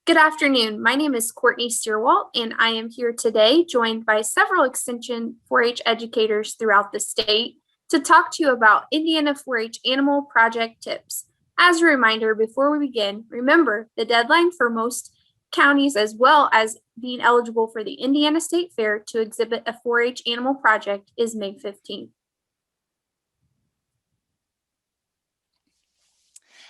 Good afternoon. My name is Courtney Searwalt, and I am here today joined by several Extension 4-H educators throughout the state to talk to you about Indiana 4-H Animal Project tips. As a reminder, before we begin, remember the deadline for most counties, as well as being eligible for the Indiana State Fair to exhibit a 4-H animal project, is May 15th.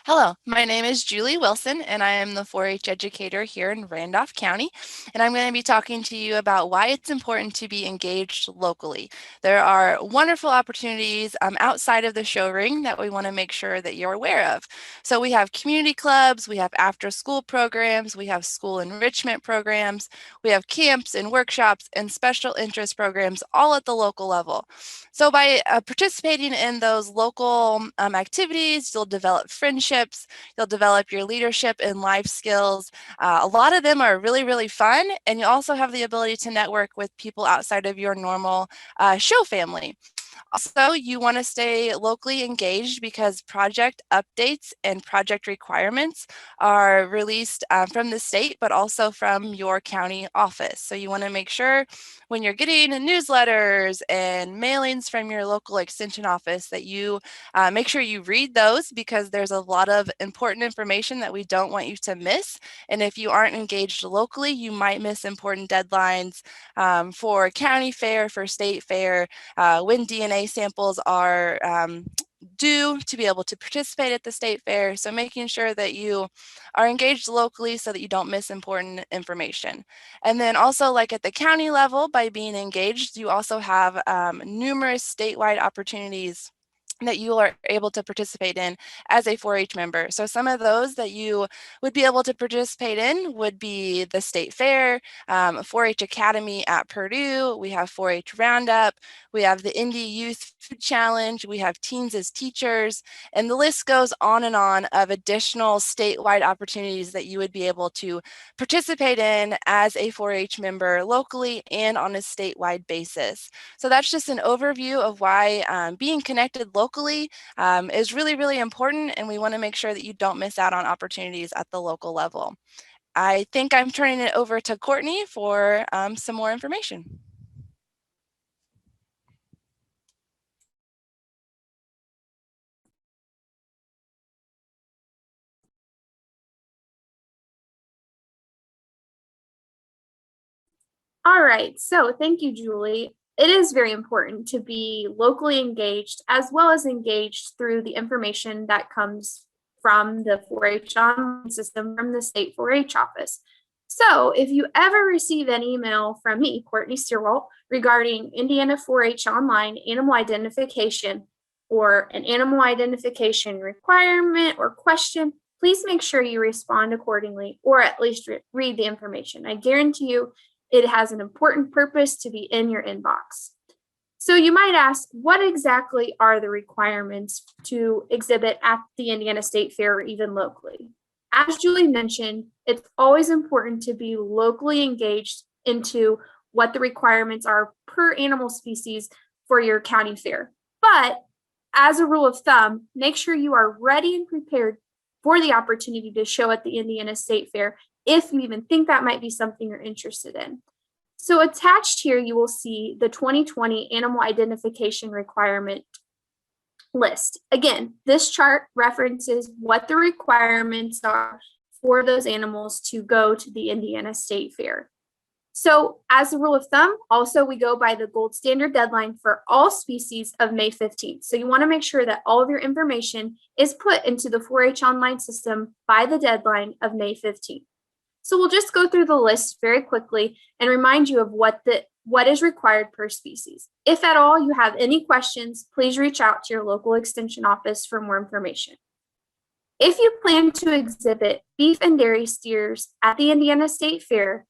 Hello, my name is Julie Wilson, and I am the 4-H educator here in Randolph County, and I'm going to be talking to you about why it's important to be engaged locally. There are wonderful opportunities outside of the show ring that we want to make sure that you're aware of. So we have community clubs, we have after-school programs, we have school enrichment programs, we have camps and workshops and special interest programs all at the local level. So by participating in those local activities, you'll develop friendships, you'll develop your leadership and life skills. A lot of them are really, really fun, and you also have the ability to network with people outside of your normal show family. Also, you want to stay locally engaged because project updates and project requirements are released from the state, but also from your county office. So you want to make sure when you're getting newsletters and mailings from your local extension office that you make sure you read those, because there's a lot of important information that we don't want you to miss. And if you aren't engaged locally, you might miss important deadlines for county fair, for state fair, when DNA samples are due to be able to participate at the state fair. So making sure that you are engaged locally so that you don't miss important information. And then also, like at the county level, by being engaged, you also have numerous statewide opportunities that you are able to participate in as a 4-H member. So some of those that you would be able to participate in would be the State Fair, 4-H Academy at Purdue, we have 4-H Roundup, we have the Indie Youth Food Challenge, we have Teens as Teachers, and the list goes on and on of additional statewide opportunities that you would be able to participate in as a 4-H member locally and on a statewide basis. So that's just an overview of why being connected locally is really, really important, and we want to make sure that you don't miss out on opportunities at the local level. I think I'm turning it over to Courtney for some more information. All right, so thank you, Julie. It is very important to be locally engaged as well as engaged through the information that comes from the 4-H online system from the state 4-H office. So if you ever receive an email from me, Courtney Searwalt, regarding Indiana 4-H online animal identification or an animal identification requirement or question, please make sure you respond accordingly or at least read the information. I guarantee you it has an important purpose to be in your inbox. So you might ask, what exactly are the requirements to exhibit at the Indiana State Fair or even locally? As Julie mentioned, it's always important to be locally engaged into what the requirements are per animal species for your county fair. But as a rule of thumb, make sure you are ready and prepared for the opportunity to show at the Indiana State Fair if you even think that might be something you're interested in. So attached here, you will see the 2020 animal identification requirement list. Again, this chart references what the requirements are for those animals to go to the Indiana State Fair. So as a rule of thumb, also we go by the gold standard deadline for all species of May 15th. So you want to make sure that all of your information is put into the 4-H online system by the deadline of May 15th. So we'll just go through the list very quickly and remind you of what is required per species. If at all you have any questions, please reach out to your local extension office for more information. If you plan to exhibit beef and dairy steers at the Indiana State Fair,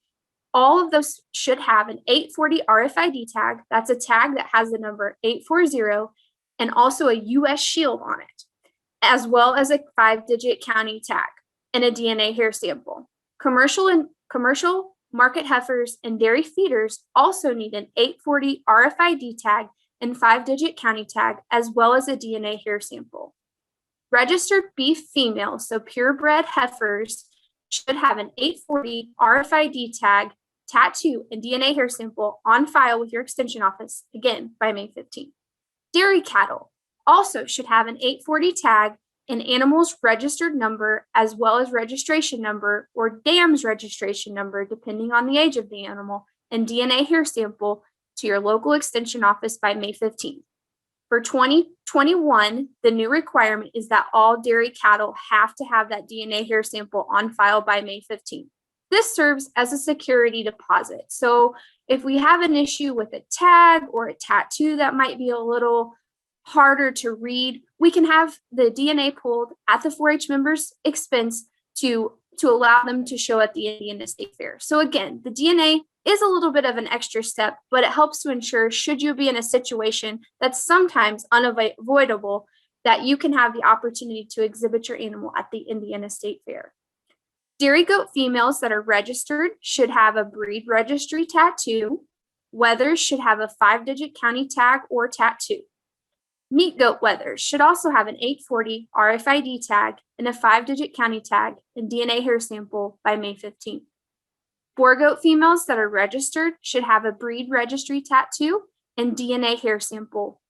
all of those should have an 840 RFID tag. That's a tag that has the number 840 and also a US shield on it, as well as a 5-digit county tag and a DNA hair sample. Commercial market heifers and dairy feeders also need an 840 RFID tag and 5-digit county tag, as well as a DNA hair sample. Registered beef females, so purebred heifers, should have an 840 RFID tag, tattoo, and DNA hair sample on file with your extension office, again, by May 15th. Dairy cattle also should have an 840 tag, an animal's registered number, as well as registration number or dam's registration number, depending on the age of the animal, and DNA hair sample to your local extension office by May 15th. For 2021, the new requirement is that all dairy cattle have to have that DNA hair sample on file by May 15th. This serves as a security deposit. So if we have an issue with a tag or a tattoo that might be a little harder to read, we can have the DNA pulled at the 4-H members' expense to allow them to show at the Indiana State Fair. So again, the DNA is a little bit of an extra step, but it helps to ensure, should you be in a situation that's sometimes unavoidable, that you can have the opportunity to exhibit your animal at the Indiana State Fair. Dairy goat females that are registered should have a breed registry tattoo. Wethers should have a 5-digit county tag or tattoo. Meat goat wethers should also have an 840 RFID tag and a 5-digit county tag and DNA hair sample by May 15th. Boar goat females that are registered should have a breed registry tattoo and DNA hair sample.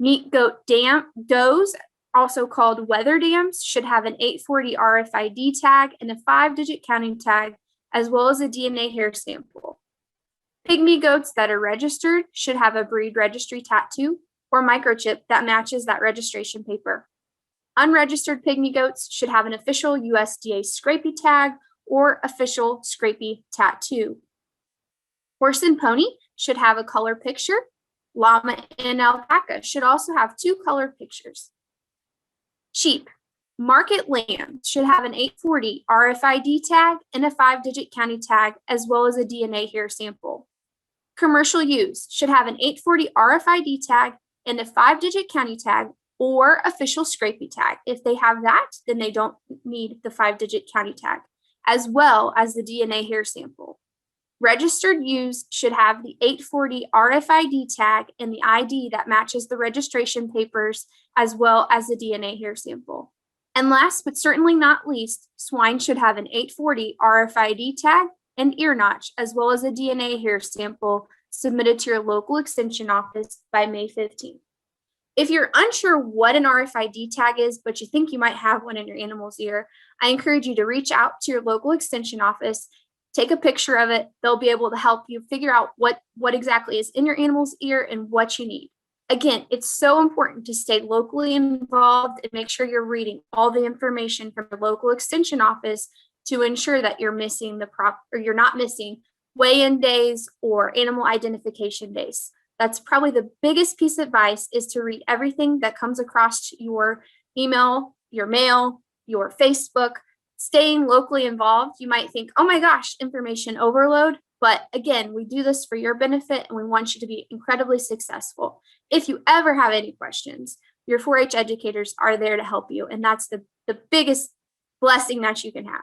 Meat goat does, also called weather dams, should have an 840 RFID tag and a 5-digit counting tag, as well as a DNA hair sample. Pygmy goats that are registered should have a breed registry tattoo or microchip that matches that registration paper. Unregistered pygmy goats should have an official USDA scrapie tag or official scrapie tattoo. Horse and pony should have a color picture. Llama and alpaca should also have 2 color pictures. Sheep, market lambs should have an 840 RFID tag and a 5-digit county tag, as well as a DNA hair sample. Commercial ewes should have an 840 RFID tag and a 5-digit county tag or official scrapie tag. If they have that, then they don't need the 5-digit county tag, as well as the DNA hair sample. Registered ewes should have the 840 RFID tag and the ID that matches the registration papers, as well as the DNA hair sample. And last but certainly not least, swine should have an 840 RFID tag and ear notch, as well as a DNA hair sample submitted to your local extension office by May 15th. If you're unsure what an RFID tag is, but you think you might have one in your animal's ear, I encourage you to reach out to your local extension office, take a picture of it. They'll be able to help you figure out what exactly is in your animal's ear and what you need. Again, it's so important to stay locally involved and make sure you're reading all the information from your local extension office to ensure that you're not missing weigh-in days or animal identification days. That's probably the biggest piece of advice, is to read everything that comes across your email, your mail, your Facebook. Staying locally involved, you might think, oh my gosh, information overload. But again, we do this for your benefit and we want you to be incredibly successful. If you ever have any questions, your 4-H educators are there to help you. And that's the biggest blessing that you can have.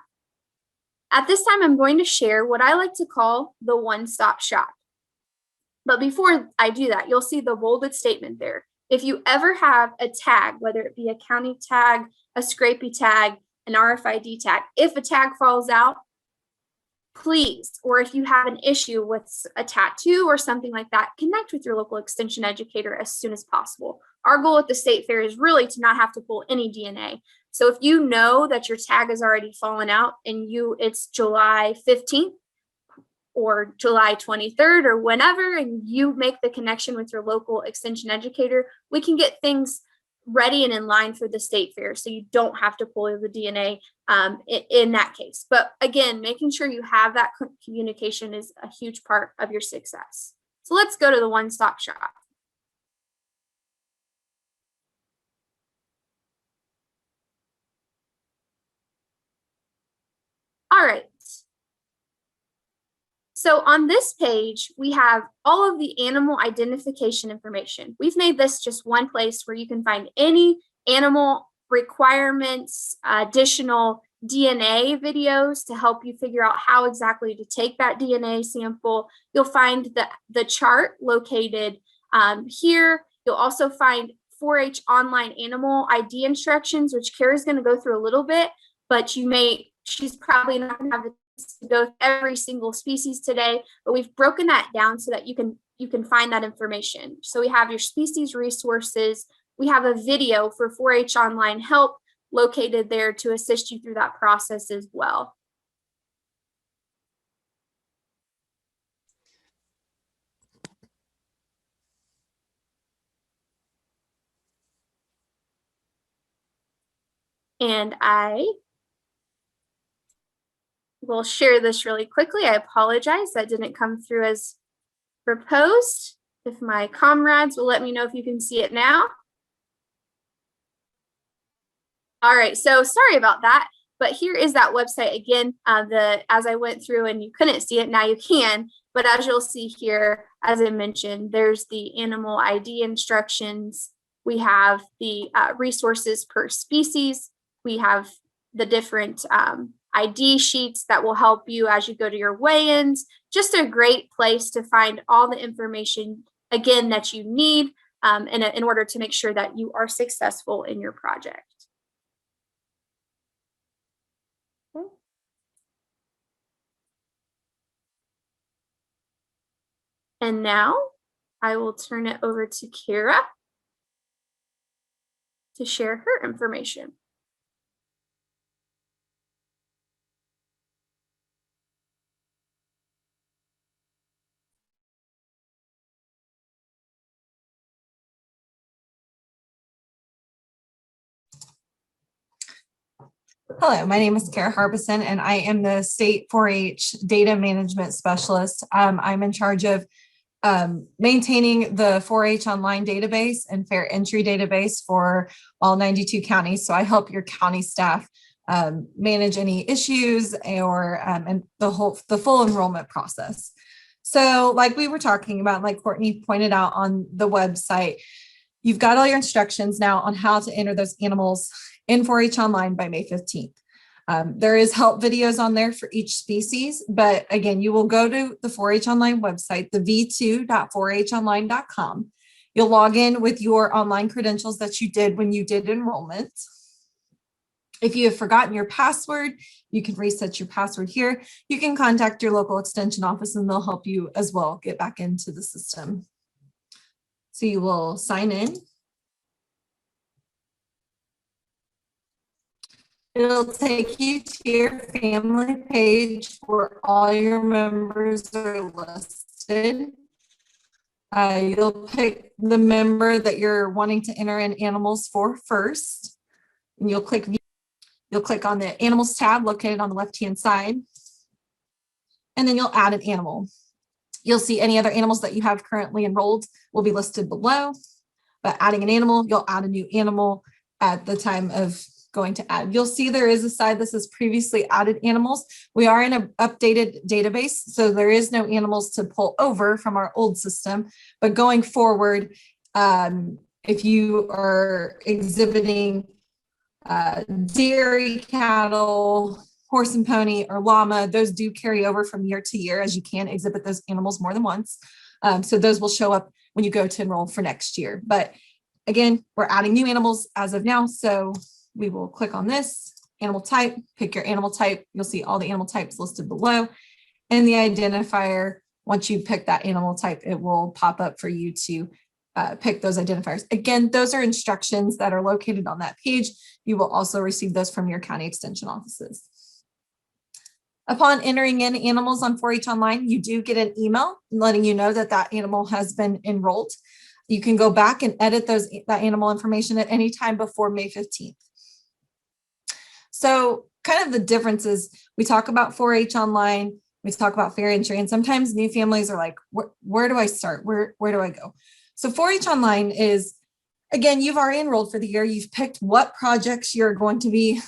At this time, I'm going to share what I like to call the one-stop shop. But before I do that, you'll see the bolded statement there. If you ever have a tag, whether it be a county tag, a scrapie tag, an RFID tag, if a tag falls out, please, or if you have an issue with a tattoo or something like that, connect with your local extension educator as soon as possible. Our goal at the state fair is really to not have to pull any DNA. So if you know that your tag has already fallen out and it's July 15th or July 23rd or whenever, and you make the connection with your local extension educator, we can get things ready and in line for the state fair, so you don't have to pull the DNA in that case. But again, making sure you have that communication is a huge part of your success. So let's go to the one-stop shop. All right. So on this page, we have all of the animal identification information. We've made this just one place where you can find any animal requirements, additional DNA videos to help you figure out how exactly to take that DNA sample. You'll find the chart located here. You'll also find 4-H online animal ID instructions, which Kara's going to go through a little bit, but you may she's probably not going to have to go through every single species today, but we've broken that down so that you can find that information. So we have your species resources. We have a video for 4-H online help located there to assist you through that process as well. And I will share this really quickly. I apologize, that didn't come through as proposed. If my comrades will let me know if you can see it now. All right, so sorry about that, but here is that website again. As I went through and you couldn't see it, now you can. But as you'll see here, as I mentioned, there's the animal ID instructions. We have the resources per species. We have the different ID sheets that will help you as you go to your weigh-ins. Just a great place to find all the information, again, that you need in order to make sure that you are successful in your project. Okay. And now I will turn it over to Kira to share her information. Hello, my name is Kara Harbison, and I am the State 4-H Data Management Specialist. I'm in charge of maintaining the 4-H online database and fair entry database for all 92 counties. So I help your county staff manage any issues or and the full enrollment process. So like we were talking about, like Courtney pointed out on the website, you've got all your instructions now on how to enter those animals in 4-H online by May 15th. There is help videos on there for each species, but again, you will go to the 4-H online website, the v2.4honline.com. You'll log in with your online credentials that you did when you did enrollment. If you have forgotten your password, you can reset your password here. You can contact your local extension office and they'll help you as well get back into the system. So you will sign in. It'll take you to your family page where all your members are listed. You'll pick the member that you're wanting to enter in animals for first, and you'll click on the animals tab located on the left-hand side, and then you'll add an animal. You'll see any other animals that you have currently enrolled will be listed below, but adding an animal, you'll add a new animal at the time of going to add. You'll see there is a side that says previously added animals. We are in an updated database, so there is no animals to pull over from our old system. But going forward, if you are exhibiting dairy, cattle, horse and pony, or llama, those do carry over from year to year, as you can exhibit those animals more than once. So those will show up when you go to enroll for next year. But again, we're adding new animals as of now, so we will click on this animal type, pick your animal type. You'll see all the animal types listed below, and the identifier. Once you pick that animal type, it will pop up for you to pick those identifiers. Again, those are instructions that are located on that page. You will also receive those from your county extension offices. Upon entering in animals on 4-H online, you do get an email letting you know that that animal has been enrolled. You can go back and edit that animal information at any time before May 15th. So kind of the differences, we talk about 4-H online, we talk about fair entry, and sometimes new families are like, where do I start? Where do I go? So 4-H online is, again, you've already enrolled for the year. You've picked what projects you're going to be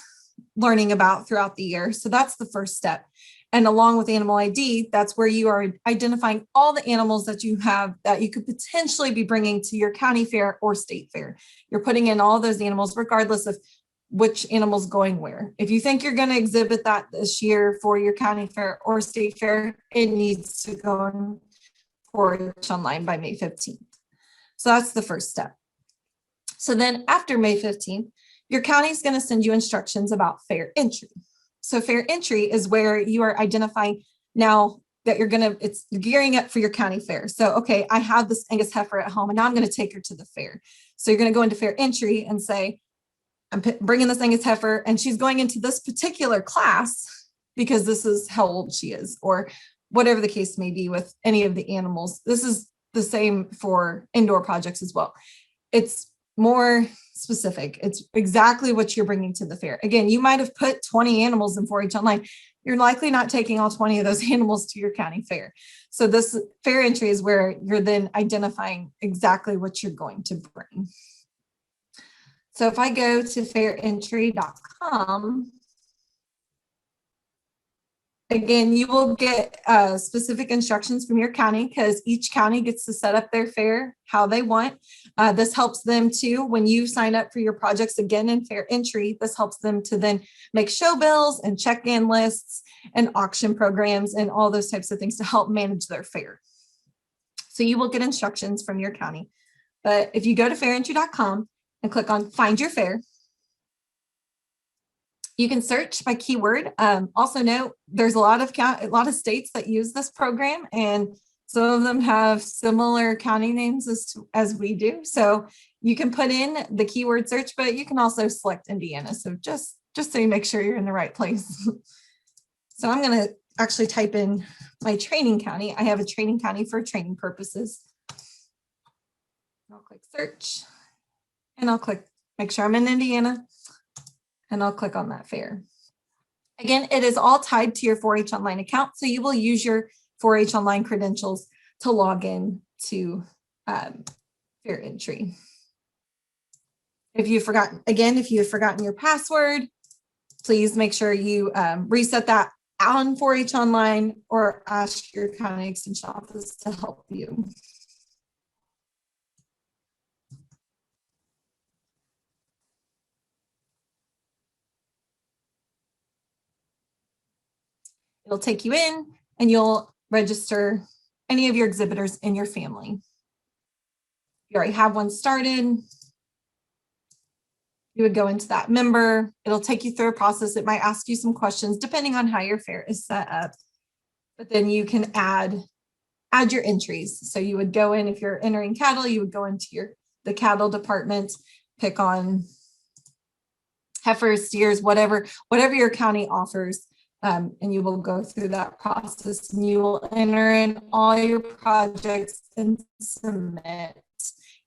learning about throughout the year. So that's the first step. And along with animal ID, that's where you are identifying all the animals that you have that you could potentially be bringing to your county fair or state fair. You're putting in all those animals, regardless of which animal's going where. If you think you're going to exhibit that this year for your county fair or state fair, it needs to go on 4-H online by May 15th. So that's the first step. So then after May 15th, your county is going to send you instructions about fair entry. So fair entry is where you are identifying now that you're gearing up for your county fair. So, okay, I have this Angus heifer at home and now I'm going to take her to the fair. So you're going to go into fair entry and say, I'm bringing this Angus heifer and she's going into this particular class because this is how old she is, or whatever the case may be with any of the animals. This is the same for indoor projects as well. It's more specific. It's exactly what you're bringing to the fair. Again, you might have put 20 animals in 4-H online. You're likely not taking all 20 of those animals to your county fair. So this fair entry is where you're then identifying exactly what you're going to bring. So if I go to fairentry.com, again, you will get specific instructions from your county because each county gets to set up their fair how they want. This helps them too when you sign up for your projects again in fair entry. This helps them to then make show bills and check-in lists and auction programs and all those types of things to help manage their fair. So you will get instructions from your county. But if you go to fairentry.com and click on Find Your Fair, you can search by keyword. Also note, there's a lot of states that use this program, and some of them have similar county names as we do. So you can put in the keyword search, but you can also select Indiana. So just so you make sure you're in the right place. So I'm going to actually type in my training county. I have a training county for training purposes. I'll click search, and I'll click make sure I'm in Indiana. And I'll click on that fair. Again, it is all tied to your 4-H online account. So you will use your 4-H online credentials to log in to fair entry. If you've forgotten your password, please make sure you reset that on 4-H online or ask your county extension office to help you. It'll take you in and you'll register any of your exhibitors in your family. You already have one started. You would go into that member. It'll take you through a process. It might ask you some questions depending on how your fair is set up. But then you can add your entries. So you would go in, if you're entering cattle, you would go into the cattle department, pick on heifers, steers, whatever your county offers. And you will go through that process and you will enter in all your projects and submit,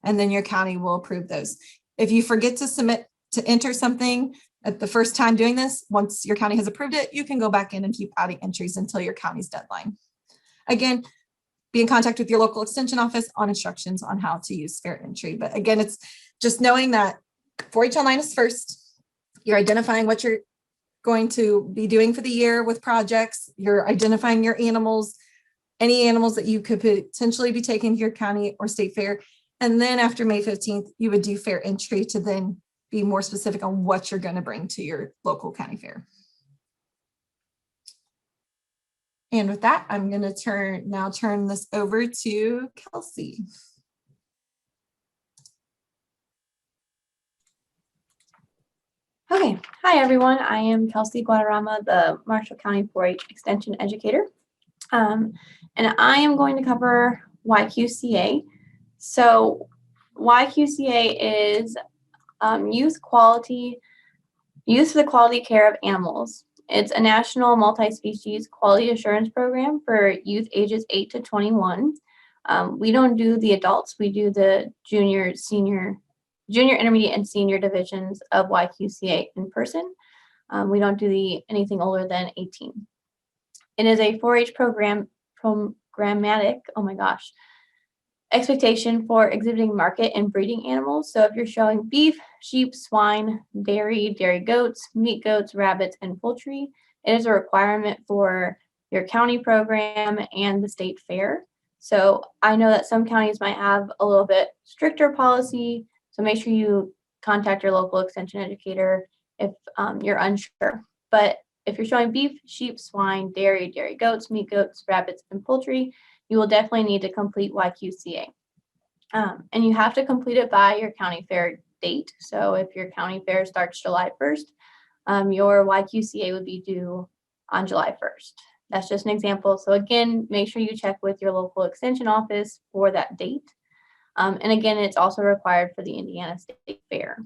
and then your county will approve those. If you forget to enter something at the first time doing this, once your county has approved it, you can go back in and keep adding entries until your county's deadline. Again, be in contact with your local extension office on instructions on how to use fair entry. But again, it's just knowing that 4-H online is first. You're identifying what you're going to be doing for the year with projects. You're identifying your animals, any animals that you could potentially be taking to your county or state fair. And then after May 15th, you would do fair entry to then be more specific on what you're going to bring to your local county fair. And with that, I'm going to turn this over to Kelsey. Okay, hi everyone. I am Kelsey Guadarrama, the Marshall County 4-H Extension Educator, and I am going to cover YQCA. So YQCA is Youth for the Quality Care of Animals. It's a national multi-species quality assurance program for youth ages 8 to 21. We don't do the adults, we do the junior, intermediate, and senior divisions of YQCA in person. We don't do anything older than 18. It is a 4-H programmatic, expectation for exhibiting market and breeding animals. So if you're showing beef, sheep, swine, dairy goats, meat goats, rabbits, and poultry, it is a requirement for your county program and the state fair. So I know that some counties might have a little bit stricter policy. So make sure you contact your local extension educator if you're unsure. But if you're showing beef, sheep, swine, dairy goats, meat goats, rabbits, and poultry, you will definitely need to complete YQCA. And you have to complete it by your county fair date. So if your county fair starts July 1st, your YQCA would be due on July 1st. That's just an example. So again, make sure you check with your local extension office for that date. And again, it's also required for the Indiana State Fair.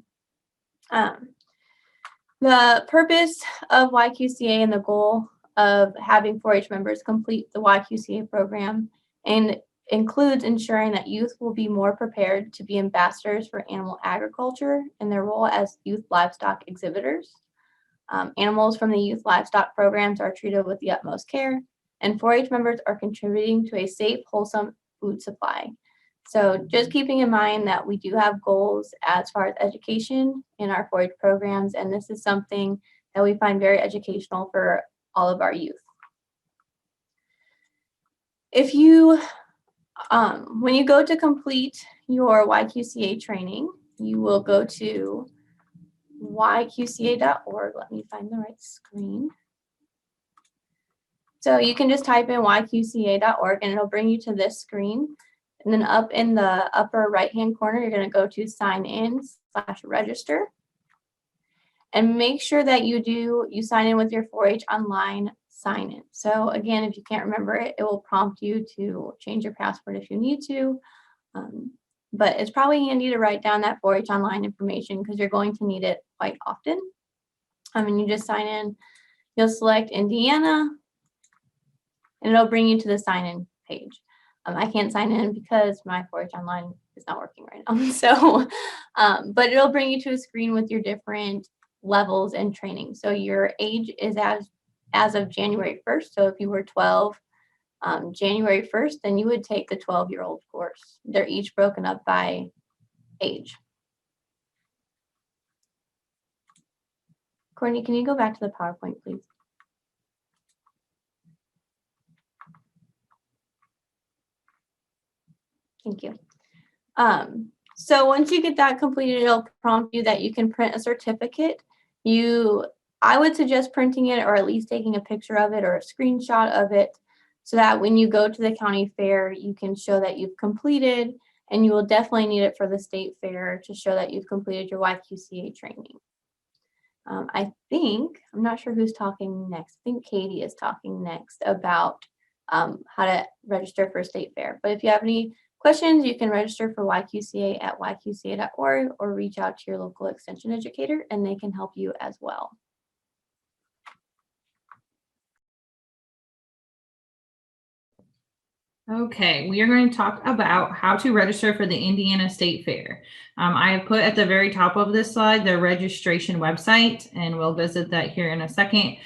The purpose of YQCA and the goal of having 4-H members complete the YQCA program and includes ensuring that youth will be more prepared to be ambassadors for animal agriculture in their role as youth livestock exhibitors. Animals from the youth livestock programs are treated with the utmost care, and 4-H members are contributing to a safe, wholesome food supply. So just keeping in mind that we do have goals as far as education in our 4-H programs, and this is something that we find very educational for all of our youth. If you, when you go to complete your YQCA training, you will go to YQCA.org. Let me find the right screen. So you can just type in YQCA.org and it'll bring you to this screen. And then up in the upper right-hand corner, you're going to go to sign in/register. And make sure that you sign in with your 4-H online sign-in. So again, if you can't remember it, it will prompt you to change your password if you need to. But it's probably handy to write down that 4-H online information because you're going to need it quite often. And you just sign in, you'll select Indiana, and it'll bring you to the sign-in page. I can't sign in because my 4-H online is not working right now. So, but it'll bring you to a screen with your different levels and training. So your age is as of January 1st. So if you were 12, January 1st, then you would take the 12-year-old course. They're each broken up by age. Courtney, can you go back to the PowerPoint, please? Thank you. So once you get that completed, it'll prompt you that you can print a certificate. I would suggest printing it or at least taking a picture of it or a screenshot of it so that when you go to the county fair, you can show that you've completed, and you will definitely need it for the state fair to show that you've completed your YQCA training. I'm not sure who's talking next. I think Katie is talking next about how to register for state fair. But if you have any questions, you can register for YQCA at YQCA.org or reach out to your local extension educator and they can help you as well. Okay, we are going to talk about how to register for the Indiana State Fair. I have put at the very top of this slide the registration website, and we'll visit that here in a second.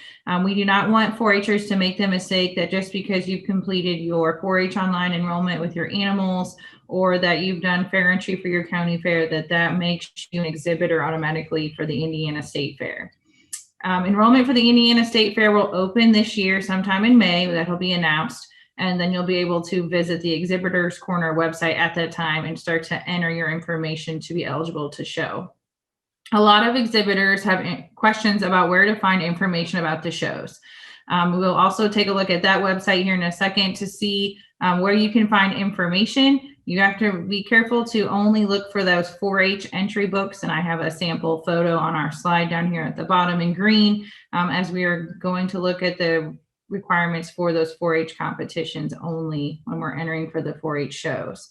We do not want 4-Hers to make the mistake that just because you've completed your 4-H online enrollment with your animals or that you've done fair entry for your county fair, that makes you an exhibitor automatically for the Indiana State Fair. Enrollment for the Indiana State Fair will open this year sometime in May. That will be announced. And then you'll be able to visit the Exhibitors Corner website at that time and start to enter your information to be eligible to show. A lot of exhibitors have questions about where to find information about the shows. We'll also take a look at that website here in a second to see where you can find information. You have to be careful to only look for those 4-H entry books. And I have a sample photo on our slide down here at the bottom in green as we are going to look at the requirements for those 4-H competitions only when we're entering for the 4-H shows.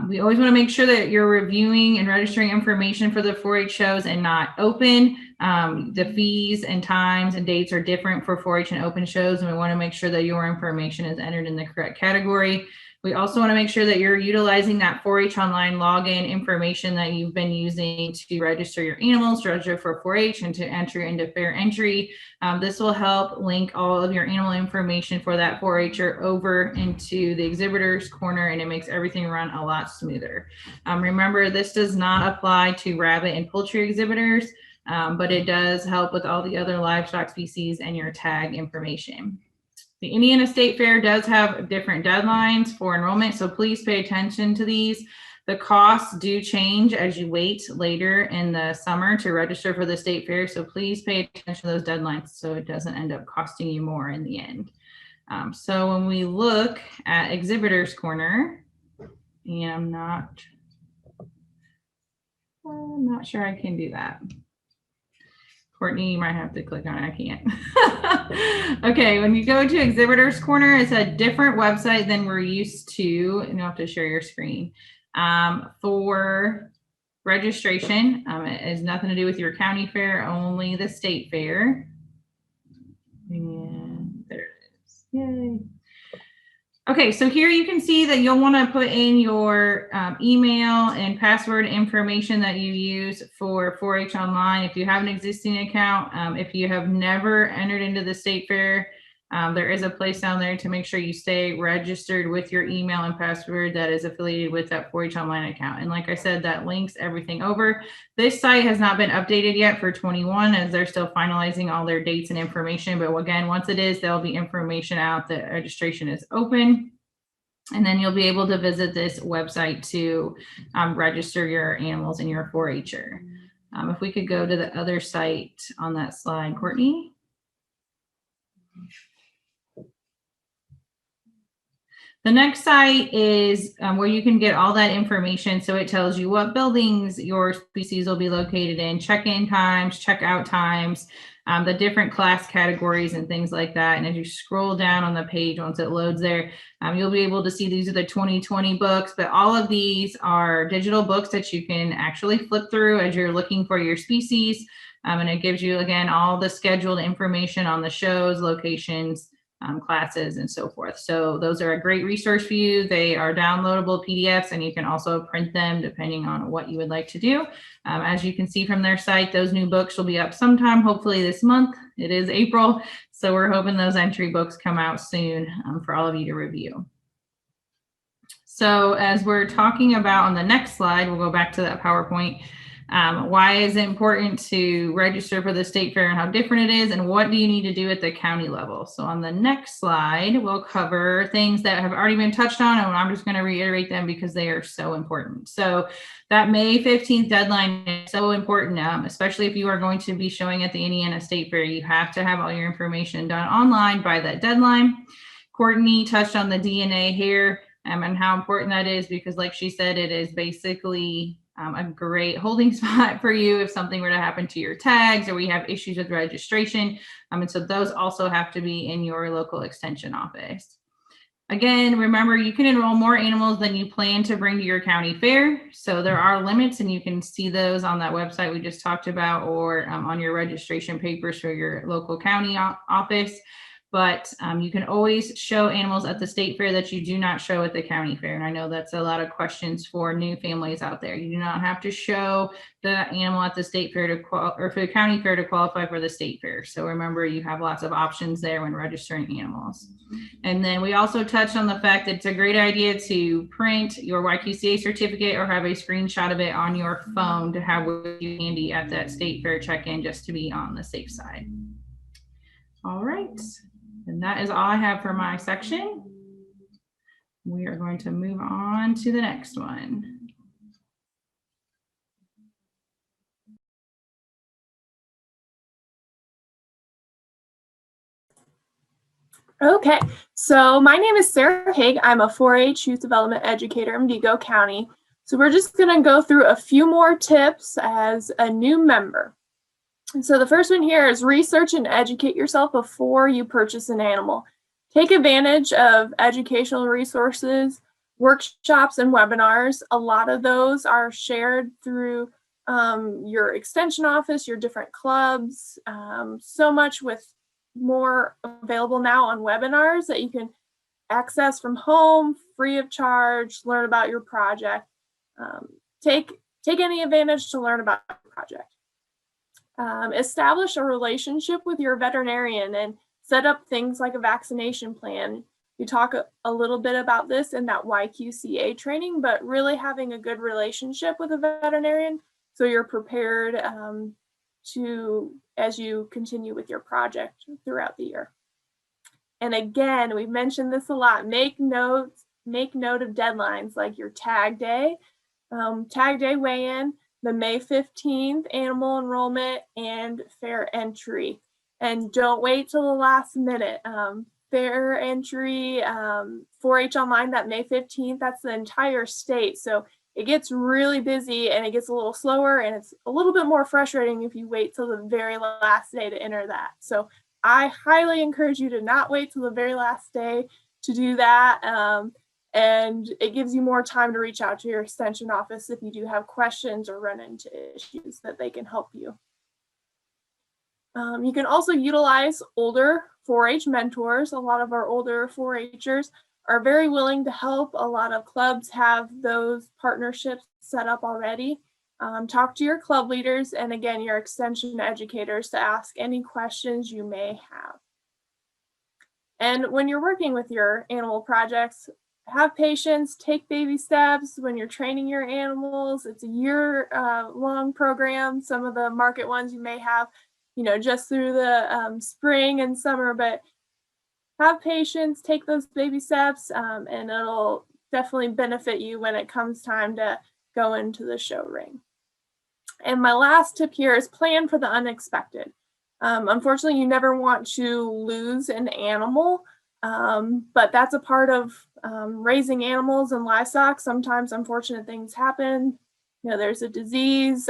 We always want to make sure that you're reviewing and registering information for the 4-H shows and not open. The fees and times and dates are different for 4-H and open shows, and we want to make sure that your information is entered in the correct category. We also want to make sure that you're utilizing that 4-H online login information that you've been using to register your animals, to register for 4-H, and to enter into fair entry. This will help link all of your animal information for that 4-H'er over into the Exhibitors Corner, and it makes everything run a lot smoother. Remember, this does not apply to rabbit and poultry exhibitors, but it does help with all the other livestock species and your tag information. The Indiana State Fair does have different deadlines for enrollment, so please pay attention to these. The costs do change as you wait later in the summer to register for the state fair, so please pay attention to those deadlines so it doesn't end up costing you more in the end. So when we look at Exhibitors Corner, and I'm not sure I can do that. Courtney, you might have to click on it. I can't. Okay, when you go to Exhibitors Corner, it's a different website than we're used to, and you'll have to share your screen. For registration, it has nothing to do with your county fair, only the state fair. And there it is. Yay. Okay, so here you can see that you'll want to put in your email and password information that you use for 4-H Online. If you have an existing account, if you have never entered into the state fair, there is a place down there to make sure you stay registered with your email and password that is affiliated with that 4-H Online account. And like I said, that links everything over. This site has not been updated yet for 21 as they're still finalizing all their dates and information. But again, once it is, there'll be information out that registration is open. And then you'll be able to visit this website to register your animals in your 4-H'er. If we could go to the other site on that slide, Courtney. The next site is where you can get all that information. So it tells you what buildings your species will be located in, check-in times, check-out times, the different class categories and things like that. And as you scroll down on the page, once it loads there, you'll be able to see these are the 2020 books, but all of these are digital books that you can actually flip through as you're looking for your species. And it gives you, again, all the scheduled information on the shows, locations, classes, and so forth. So those are a great resource for you. They are downloadable PDFs, and you can also print them depending on what you would like to do. As you can see from their site, those new books will be up sometime, hopefully this month. It is April, so we're hoping those entry books come out soon for all of you to review. So as we're talking about on the next slide, we'll go back to that PowerPoint. Why is it important to register for the state fair and how different it is, and what do you need to do at the county level? So on the next slide, we'll cover things that have already been touched on, and I'm just going to reiterate them because they are so important. So that May 15th deadline is so important, especially if you are going to be showing at the Indiana State Fair. You have to have all your information done online by that deadline. Courtney touched on the DNA here and how important that is because, like she said, it is basically a great holding spot for you if something were to happen to your tags or we have issues with registration. And so those also have to be in your local extension office. Again, remember, you can enroll more animals than you plan to bring to your county fair. So there are limits, and you can see those on that website we just talked about or on your registration papers for your local county office. But you can always show animals at the state fair that you do not show at the county fair. And I know that's a lot of questions for new families out there. You do not have to show the animal at the state fair to or for the county fair to qualify for the state fair. So remember, you have lots of options there when registering animals. And then we also touched on the fact that it's a great idea to print your YQCA certificate or have a screenshot of it on your phone to have with you handy at that state fair check-in just to be on the safe side. All right. And that is all I have for my section. We are going to move on to the next one. Okay, so my name is Sarah Haig. I'm a 4-H youth development educator in Vigo County. So we're just gonna go through a few more tips as a new member. And so the first one here is research and educate yourself before you purchase an animal. Take advantage of educational resources, workshops, and webinars. A lot of those are shared through your extension office, your different clubs, so much with more available now on webinars that you can access from home, free of charge, learn about your project. Take any advantage to learn about your project. Establish a relationship with your veterinarian and set up things like a vaccination plan. You talk a little bit about this in that YQCA training, but really having a good relationship with a veterinarian so you're prepared as you continue with your project throughout the year. And again, we've mentioned this a lot. Make note of deadlines like your tag day weigh-in, the May 15th animal enrollment, and fair entry. And don't wait till the last minute. Fair entry, 4-H Online, that May 15th, that's the entire state. So it gets really busy and it gets a little slower, and it's a little bit more frustrating if you wait till the very last day to enter that. So I highly encourage you to not wait till the very last day to do that. And it gives you more time to reach out to your extension office if you do have questions or run into issues that they can help you. You can also utilize older 4-H mentors. A lot of our older 4-Hers are very willing to help. A lot of clubs have those partnerships set up already. Talk to your club leaders and again, your extension educators to ask any questions you may have. And when you're working with your animal projects, have patience, take baby steps when you're training your animals. It's a year-long program. Some of the market ones you may have, just through the spring and summer, but have patience, take those baby steps, and it'll definitely benefit you when it comes time to go into the show ring. And my last tip here is plan for the unexpected. Unfortunately, you never want to lose an animal, but that's a part of raising animals and livestock. Sometimes unfortunate things happen. There's a disease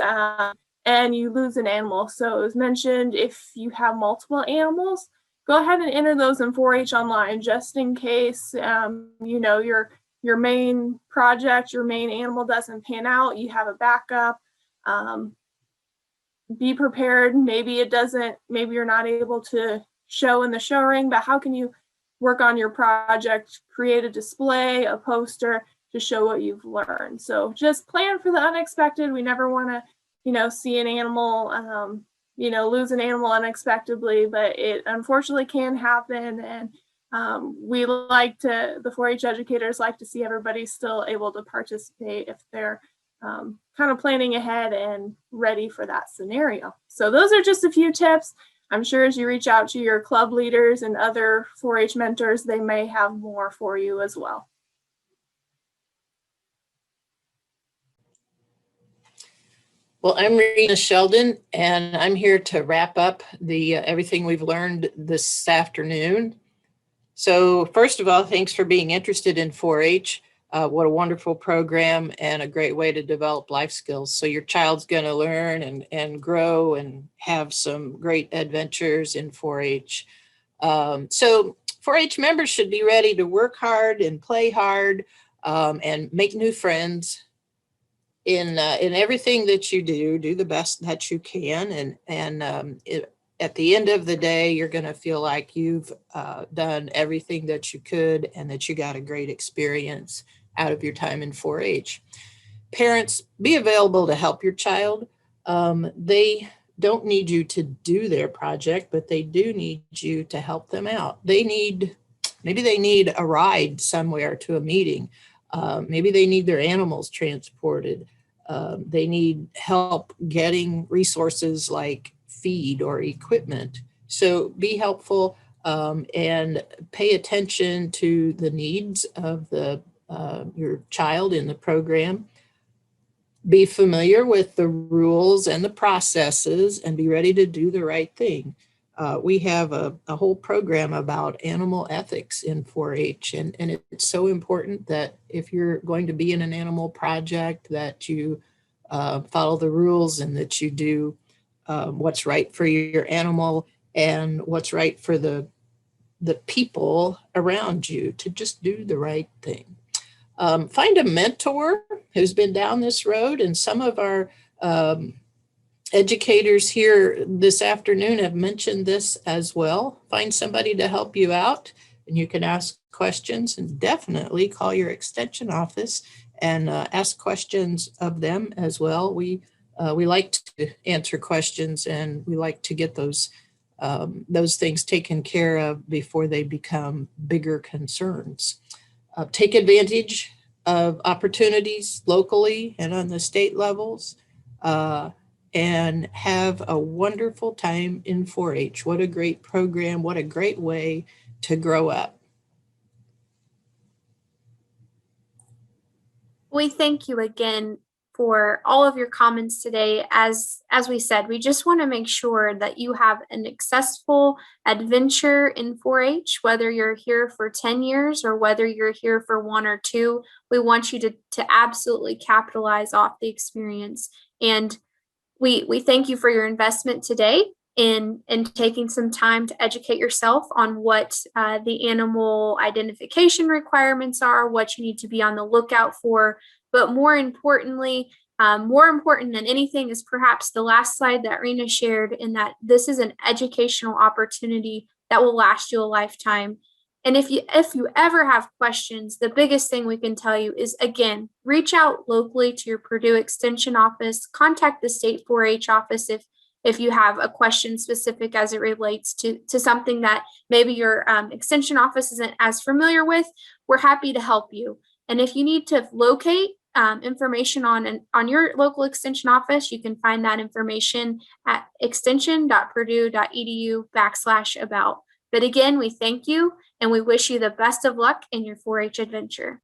and you lose an animal. So as mentioned, if you have multiple animals, go ahead and enter those in 4-H online just in case, your main project, your main animal doesn't pan out, you have a backup. Be prepared. Maybe you're not able to show in the show ring, but how can you work on your project, create a display, a poster to show what you've learned? So just plan for the unexpected. We never want to, see an animal, lose an animal unexpectedly, but it unfortunately can happen. And the 4-H educators like to see everybody still able to participate if they're kind of planning ahead and ready for that scenario. So those are just a few tips. I'm sure as you reach out to your club leaders and other 4-H mentors, they may have more for you as well. Well, I'm Rena Sheldon, and I'm here to wrap up the everything we've learned this afternoon. So first of all, thanks for being interested in 4-H. What a wonderful program and a great way to develop life skills. So your child's going to learn and grow and have some great adventures in 4-H. So 4-H members should be ready to work hard and play hard and make new friends. In everything that you do the best that you can. At the end of the day, you're going to feel like you've done everything that you could and that you got a great experience out of your time in 4-H. Parents, be available to help your child. They don't need you to do their project, but they do need you to help them out. Maybe they need a ride somewhere to a meeting. Maybe they need their animals transported. They need help getting resources like feed or equipment. So be helpful and pay attention to the needs of your child in the program. Be familiar with the rules and the processes and be ready to do the right thing. We have a whole program about animal ethics in 4-H, and it's so important that if you're going to be in an animal project that you follow the rules and that you do what's right for your animal and what's right for the people around you, to just do the right thing. Find a mentor who's been down this road, and some of our educators here this afternoon have mentioned this as well. Find somebody to help you out, and you can ask questions, and definitely call your extension office and ask questions of them as well. We like to answer questions, and we like to get those things taken care of before they become bigger concerns. Take advantage of opportunities locally and on the state levels. And have a wonderful time in 4-H. What a great program. What a great way to grow up. We thank you again for all of your comments today. As we said, we just want to make sure that you have an successful adventure in 4-H, whether you're here for 10 years or whether you're here for 1 or 2. We want you to absolutely capitalize off the experience. And we thank you for your investment today in taking some time to educate yourself on what the animal identification requirements are, what you need to be on the lookout for. But more importantly, more important than anything is perhaps the last slide that Rena shared, in that this is an educational opportunity that will last you a lifetime. And if you ever have questions, the biggest thing we can tell you is, again, reach out locally to your Purdue Extension office, contact the state 4-H office if you have a question specific as it relates to something that maybe your extension office isn't as familiar with. We're happy to help you. And if you need to locate information on your local extension office, you can find that information at extension.purdue.edu/about. But again, we thank you and we wish you the best of luck in your 4-H adventure.